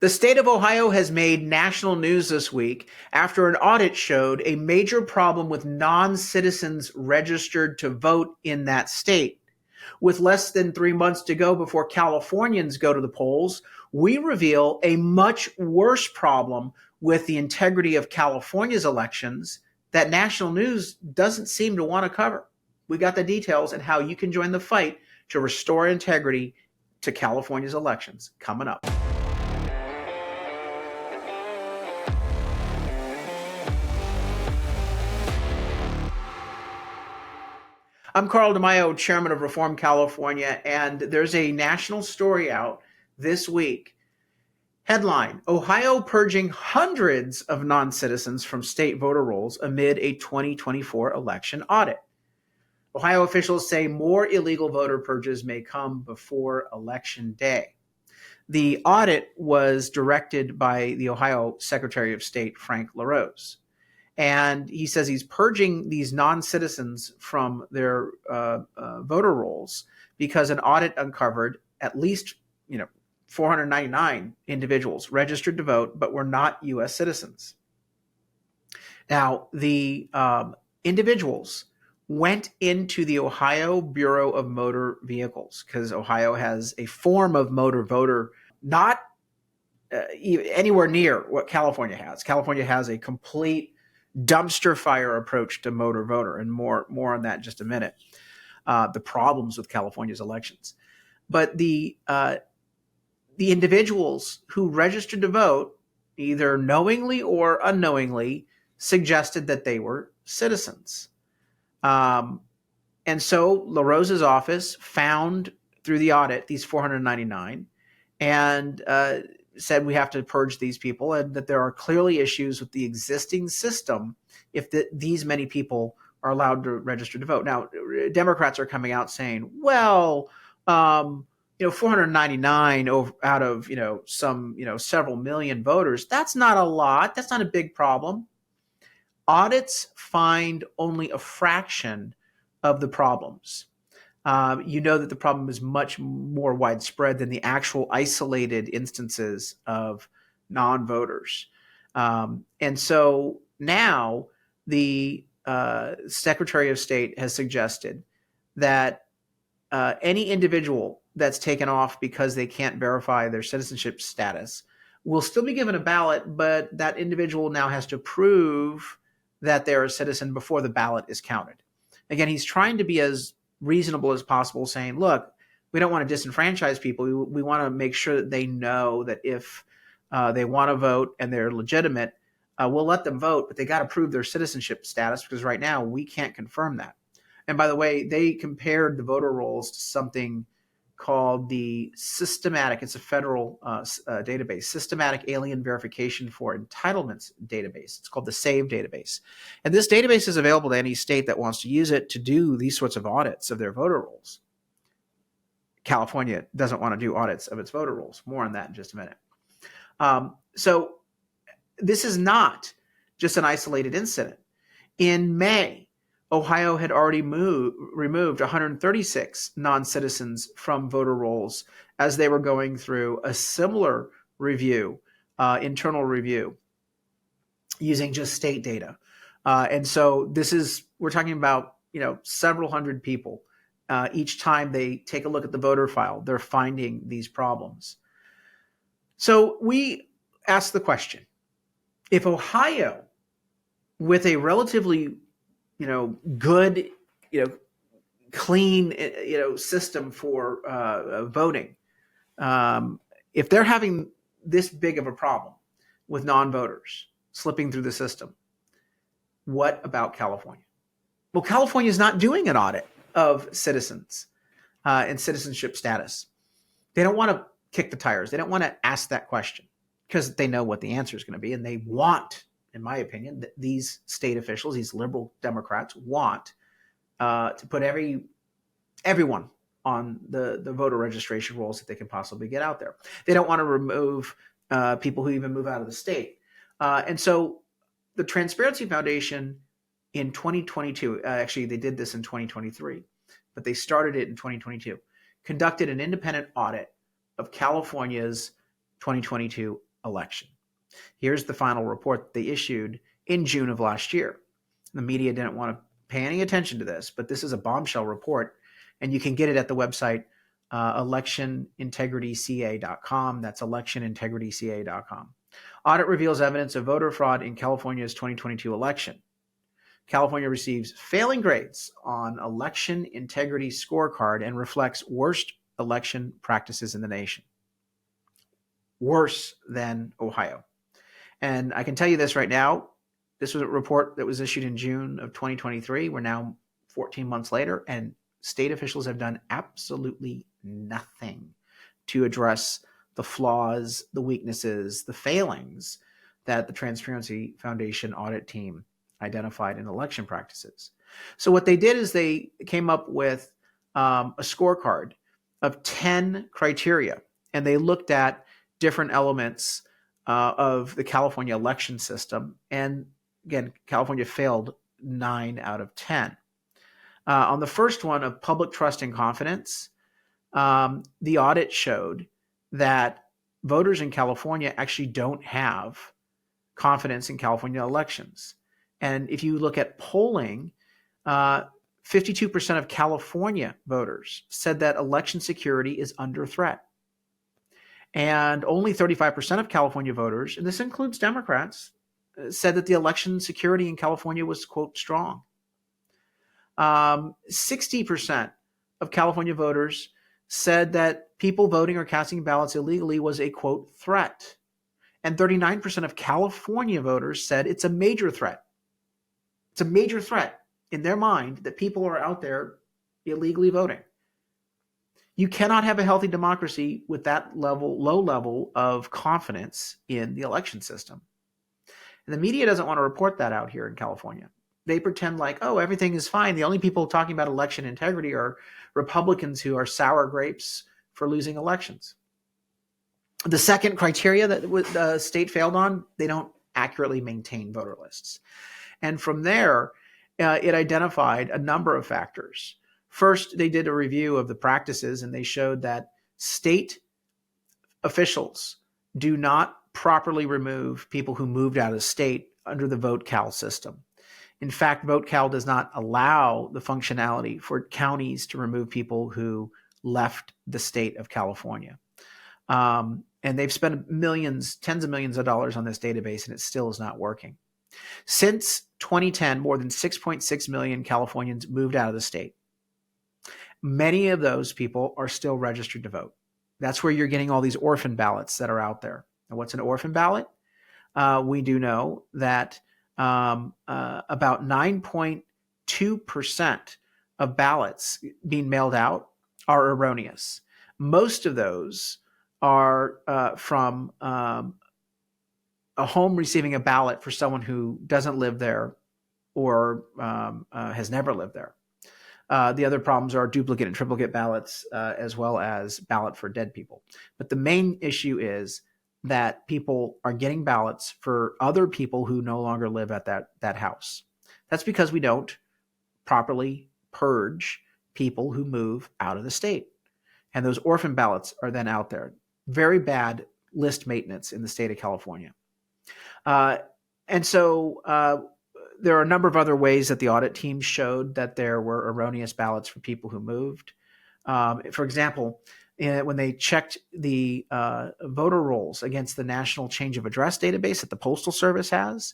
The state of Ohio has made national news this week after an audit showed a major problem with non-citizens registered to vote in that state. With less than 3 months to go before Californians go to the polls, we reveal a much worse problem with the integrity of California's elections that national news doesn't seem to want to cover. We got the details and how you can join the fight to restore integrity to California's elections coming up. I'm Carl DeMaio, chairman of Reform California, and there's a national story out this week. Headline: Ohio purging hundreds of non-citizens from state voter rolls amid a 2024 election audit. Ohio officials say more illegal voter purges may come before Election Day. The audit was directed by the Ohio Secretary of State, Frank LaRose. And he says he's purging these non-citizens from their voter rolls because an audit uncovered at least 499 individuals registered to vote but were not U.S. citizens. Now, the individuals went into the Ohio Bureau of Motor Vehicles because Ohio has a form of motor voter not anywhere near what California has. California has a complete dumpster fire approach to motor voter, and more on that in just a minute. The problems with California's elections, but the individuals who registered to vote, either knowingly or unknowingly, suggested that they were citizens, and so LaRose's office found through the audit these 499 and said we have to purge these people, and that there are clearly issues with the existing system if these many people are allowed to register to vote. Now, Democrats are coming out saying, well, 499 out of some several million voters, that's not a lot. That's not a big problem. Audits find only a fraction of the problems. That the problem is much more widespread than the actual isolated instances of non-voters. And so now the Secretary of State has suggested that any individual that's taken off because they can't verify their citizenship status will still be given a ballot, but that individual now has to prove that they're a citizen before the ballot is counted. Again, he's trying to be as reasonable as possible, saying, look, we don't want to disenfranchise people. We want to make sure that they know that if they want to vote and they're legitimate, we'll let them vote, but they got to prove their citizenship status, because right now we can't confirm that. And by the way, they compared the voter rolls to something called the systematic, it's a federal database, Systematic Alien Verification for Entitlements database. It's called the SAVE database. And this database is available to any state that wants to use it to do these sorts of audits of their voter rolls. California doesn't want to do audits of its voter rolls. More on that in just a minute. So this is not just an isolated incident. In May, Ohio had already removed 136 non-citizens from voter rolls as they were going through a similar review, internal review, using just state data. And so we're talking about, several hundred people. Each time they take a look at the voter file, they're finding these problems. So we ask the question, if Ohio, with a relatively good, clean, system for voting, if they're having this big of a problem with non-voters slipping through the system, what about California? Well, California is not doing an audit of citizens and citizenship status. They don't want to kick the tires. They don't want to ask that question because they know what the answer is going to be, and they want, in my opinion, that these state officials, these liberal Democrats, want to put everyone on the voter registration rolls that they can possibly get out there. They don't want to remove people who even move out of the state. And so the Transparency Foundation in 2022, actually they did this in 2023, but they started it in 2022, conducted an independent audit of California's 2022 election. Here's the final report they issued in June of last year. The media didn't want to pay any attention to this, but this is a bombshell report, and you can get it at the website electionintegrityca.com. That's electionintegrityca.com. Audit reveals evidence of voter fraud in California's 2022 election. California receives failing grades on election integrity scorecard and reflects worst election practices in the nation. Worse than Ohio. And I can tell you this right now. This was a report that was issued in June of 2023. We're now 14 months later, and state officials have done absolutely nothing to address the flaws, the weaknesses, the failings that the Transparency Foundation audit team identified in election practices. So what they did is they came up with a scorecard of 10 criteria, and they looked at different elements of the California election system. And again, California failed 9 out of 10. On the first one of public trust and confidence, the audit showed that voters in California actually don't have confidence in California elections. And if you look at polling, 52% of California voters said that election security is under threat. And only 35% of California voters, and this includes Democrats, said that the election security in California was, quote, strong. 60% of California voters said that people voting or casting ballots illegally was a, quote, threat. And 39% of California voters said it's a major threat. It's a major threat in their mind that people are out there illegally voting. You cannot have a healthy democracy with that low level of confidence in the election system. And the media doesn't want to report that out here in California. They pretend like, oh, everything is fine. The only people talking about election integrity are Republicans who are sour grapes for losing elections. The second criteria that the state failed on, they don't accurately maintain voter lists. And from there, it identified a number of factors. First, they did a review of the practices, and they showed that state officials do not properly remove people who moved out of state under the VoteCal system. In fact, VoteCal does not allow the functionality for counties to remove people who left the state of California. And they've spent millions, tens of millions of dollars on this database, and it still is not working. Since 2010, more than 6.6 million Californians moved out of the state. Many of those people are still registered to vote. That's where you're getting all these orphan ballots that are out there. And what's an orphan ballot? We do know that about 9.2% of ballots being mailed out are erroneous. Most of those are from a home receiving a ballot for someone who doesn't live there or has never lived there. The other problems are duplicate and triplicate ballots, as well as ballot for dead people. But the main issue is that people are getting ballots for other people who no longer live at that house. That's because we don't properly purge people who move out of the state. And those orphan ballots are then out there. Very bad list maintenance in the state of California. And so there are a number of other ways that the audit team showed that there were erroneous ballots for people who moved. For example, when they checked the voter rolls against the National Change of Address database that the Postal Service has,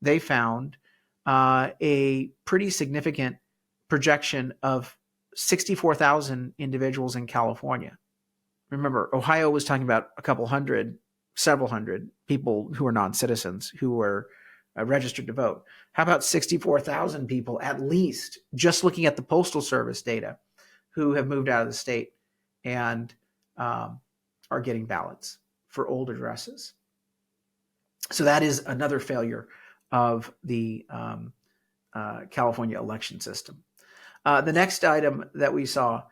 they found a pretty significant projection of 64,000 individuals in California. Remember, Ohio was talking about several hundred people who are non-citizens who were registered to vote. How about 64,000 people, at least, just looking at the Postal Service data, who have moved out of the state and are getting ballots for old addresses? So that is another failure of the California election system. The next item that we saw,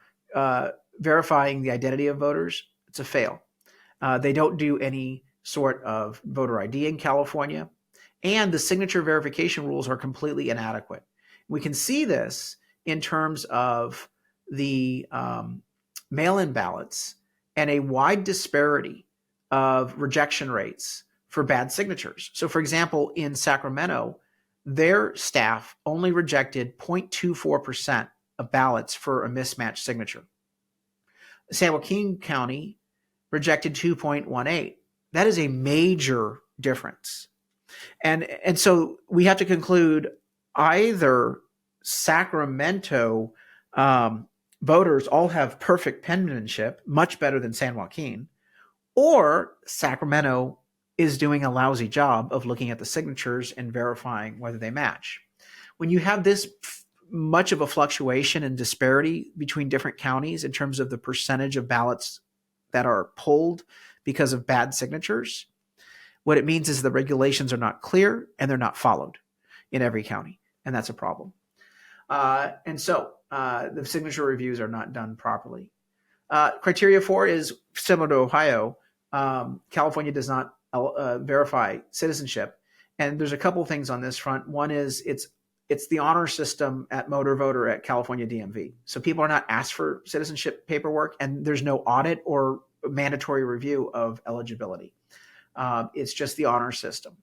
verifying the identity of voters, it's a fail. They don't do any sort of voter ID in California, and the signature verification rules are completely inadequate. We can see this in terms of the mail-in ballots and a wide disparity of rejection rates for bad signatures. So, for example, in Sacramento, their staff only rejected 0.24% of ballots for a mismatched signature. San Joaquin County rejected 2.18. That is a major difference. And so we have to conclude either Sacramento voters all have perfect penmanship, much better than San Joaquin, or Sacramento is doing a lousy job of looking at the signatures and verifying whether they match. When you have this much of a fluctuation and disparity between different counties in terms of the percentage of ballots that are pulled because of bad signatures, what it means is the regulations are not clear and they're not followed in every county, and that's a problem. And so the signature reviews are not done properly. Criteria 4 is similar to Ohio. California does not verify citizenship, and there's a couple things on this front. One is it's the honor system at motor voter at California DMV. So people are not asked for citizenship paperwork, and there's no audit or mandatory review of eligibility. It's just the honor system.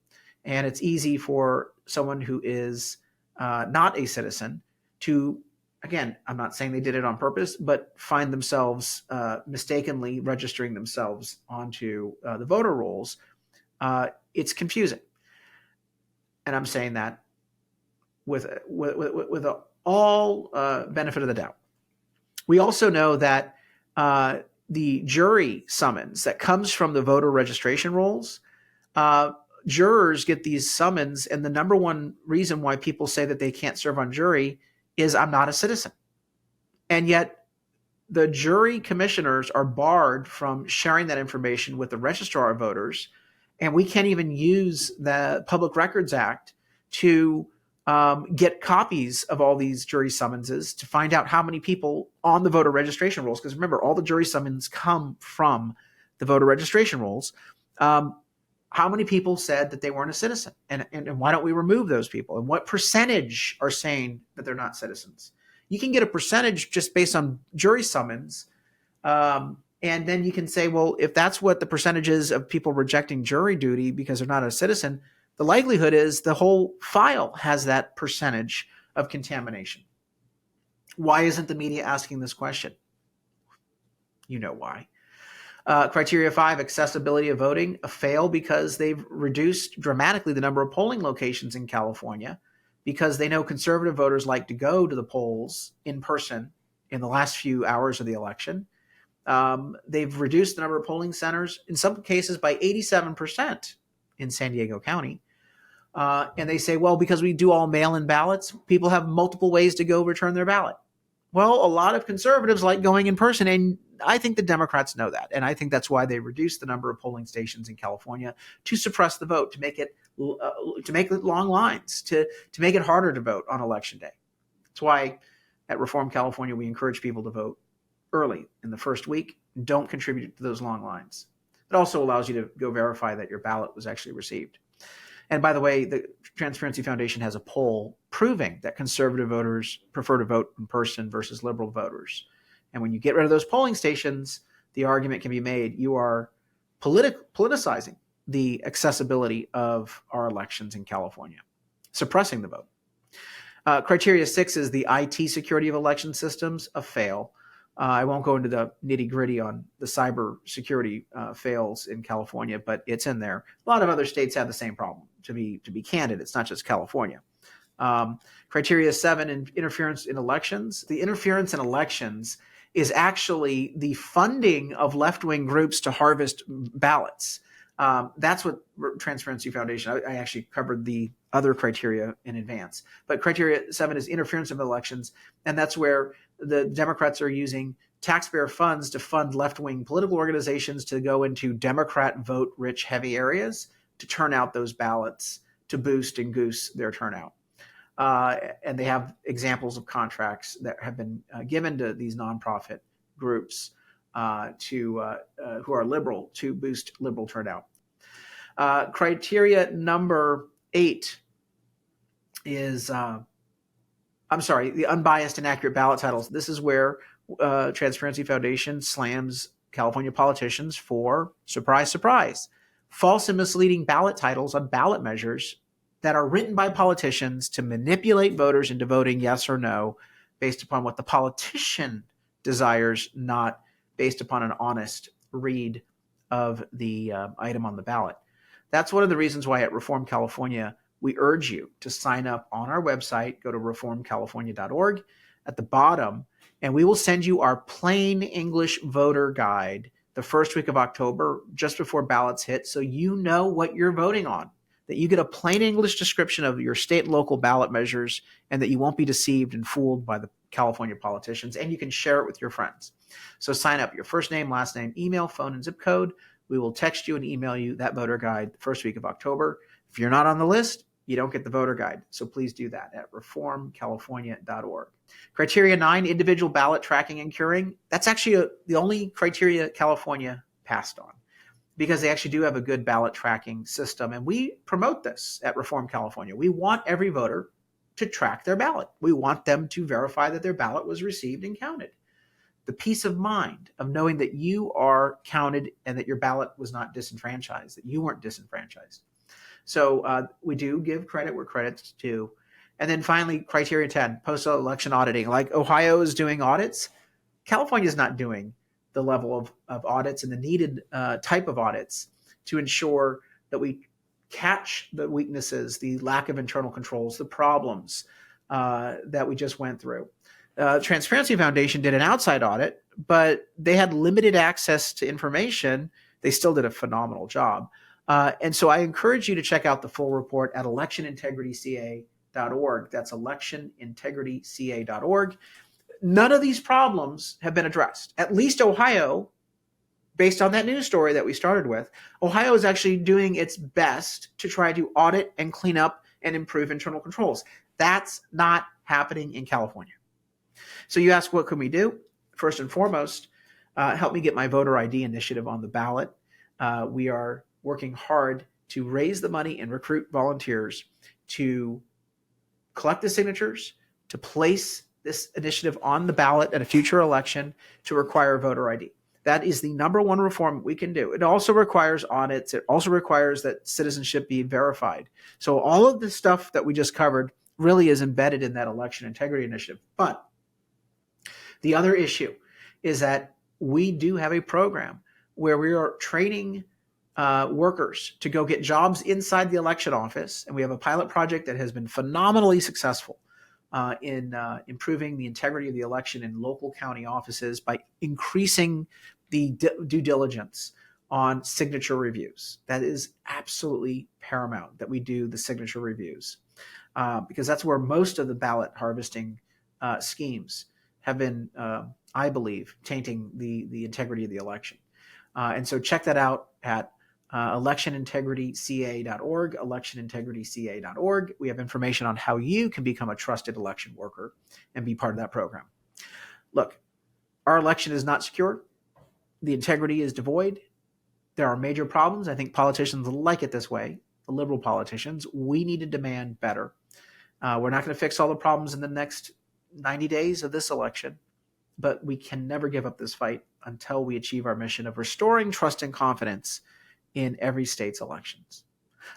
And it's easy for someone who is not a citizen to, again, I'm not saying they did it on purpose, but find themselves mistakenly registering themselves onto the voter rolls. It's confusing. And I'm saying that with all benefit of the doubt. We also know that the jury summons that comes from the voter registration rolls, jurors get these summons, and the number one reason why people say that they can't serve on jury is I'm not a citizen. And yet the jury commissioners are barred from sharing that information with the registrar of voters, and we can't even use the Public Records Act to get copies of all these jury summonses to find out how many people on the voter registration rolls, because remember, all the jury summons come from the voter registration rolls. How many people said that they weren't a citizen? And why don't we remove those people? And what percentage are saying that they're not citizens? You can get a percentage just based on jury summons. And then you can say, well, if that's what the percentage is of people rejecting jury duty because they're not a citizen, the likelihood is the whole file has that percentage of contamination. Why isn't the media asking this question? You know why. Criteria 5, accessibility of voting, a fail because they've reduced dramatically the number of polling locations in California because they know conservative voters like to go to the polls in person in the last few hours of the election. They've reduced the number of polling centers, in some cases by 87% in San Diego County. And they say, well, because we do all mail-in ballots, people have multiple ways to go return their ballot. Well, a lot of conservatives like going in person, and I think the Democrats know that. And I think that's why they reduced the number of polling stations in California to suppress the vote, to make it long lines, to make it harder to vote on election day. That's why at Reform California, we encourage people to vote early in the first week. Don't contribute to those long lines. It also allows you to go verify that your ballot was actually received. And by the way, the Transparency Foundation has a poll proving that conservative voters prefer to vote in person versus liberal voters. And when you get rid of those polling stations, the argument can be made you are politicizing the accessibility of our elections in California, suppressing the vote. Criteria 6 is the IT security of election systems, a fail. I won't go into the nitty gritty on the cyber security fails in California, but it's in there. A lot of other states have the same problem. To be candid, it's not just California. Criteria 7, interference in elections. The interference in elections is actually the funding of left-wing groups to harvest ballots. That's what Transparency Foundation, I actually covered the other criteria in advance. But criteria 7 is interference in elections, and that's where the Democrats are using taxpayer funds to fund left-wing political organizations to go into Democrat vote-rich heavy areas to turn out those ballots to boost and goose their turnout. And they have examples of contracts that have been given to these nonprofit groups who are liberal to boost liberal turnout. Criteria number 8 is, the unbiased and accurate ballot titles. This is where Transparency Foundation slams California politicians for, surprise, surprise, false and misleading ballot titles on ballot measures that are written by politicians to manipulate voters into voting yes or no based upon what the politician desires, not based upon an honest read of the item on the ballot. That's one of the reasons why at Reform California, we urge you to sign up on our website. Go to reformcalifornia.org at the bottom, and we will send you our plain English voter guide the first week of October, just before ballots hit, so you know what you're voting on, that you get a plain English description of your state and local ballot measures, and that you won't be deceived and fooled by the California politicians, and you can share it with your friends. So sign up, your first name, last name, email, phone, and zip code. We will text you and email you that voter guide the first week of October. If you're not on the list, you don't get the voter guide. So please do that at reformcalifornia.org. Criteria 9, individual ballot tracking and curing. That's actually the only criteria California passed on, because they actually do have a good ballot tracking system. And we promote this at Reform California. We want every voter to track their ballot. We want them to verify that their ballot was received and counted. The peace of mind of knowing that you are counted and that your ballot was not disenfranchised, that you weren't disenfranchised. So we do give credit where credit's due. And then finally, criteria 10, post-election auditing. Like Ohio is doing audits, California is not doing the level of audits and the needed type of audits to ensure that we catch the weaknesses, the lack of internal controls, the problems that we just went through. Transparency Foundation did an outside audit, but they had limited access to information. They still did a phenomenal job. And so I encourage you to check out the full report at electionintegrityca.org. That's electionintegrityca.org. None of these problems have been addressed. At least Ohio, based on that news story that we started with, Ohio is actually doing its best to try to audit and clean up and improve internal controls. That's not happening in California. So you ask, what can we do? First and foremost, help me get my voter ID initiative on the ballot. We are working hard to raise the money and recruit volunteers to collect the signatures, to place this initiative on the ballot at a future election, to require voter ID. That is the number one reform we can do. It also requires audits. It also requires that citizenship be verified. So all of the stuff that we just covered really is embedded in that election integrity initiative. But the other issue is that we do have a program where we are training workers to go get jobs inside the election office. And we have a pilot project that has been phenomenally successful in improving the integrity of the election in local county offices by increasing the due diligence on signature reviews. That is absolutely paramount that we do the signature reviews because that's where most of the ballot harvesting schemes have been, I believe, tainting the integrity of the election. And so check that out at electionintegrityca.org, electionintegrityca.org. We have information on how you can become a trusted election worker and be part of that program. Look, our election is not secure. The integrity is devoid. There are major problems. I think politicians like it this way, the liberal politicians. We need to demand better. We're not going to fix all the problems in the next 90 days of this election, but we can never give up this fight until we achieve our mission of restoring trust and confidence in every state's elections.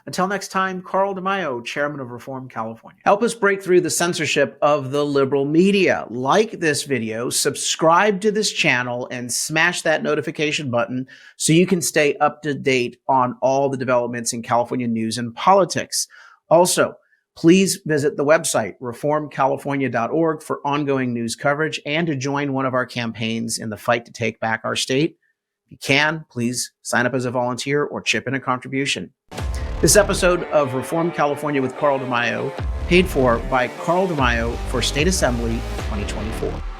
Until next time, Carl DeMaio, Chairman of Reform California. Help us break through the censorship of the liberal media. Like this video, subscribe to this channel, and smash that notification button so you can stay up to date on all the developments in California news and politics. Also, please visit the website, reformcalifornia.org, for ongoing news coverage and to join one of our campaigns in the fight to take back our state. If you can, please sign up as a volunteer or chip in a contribution. This episode of Reform California with Carl DeMaio, paid for by Carl DeMaio for State Assembly 2024.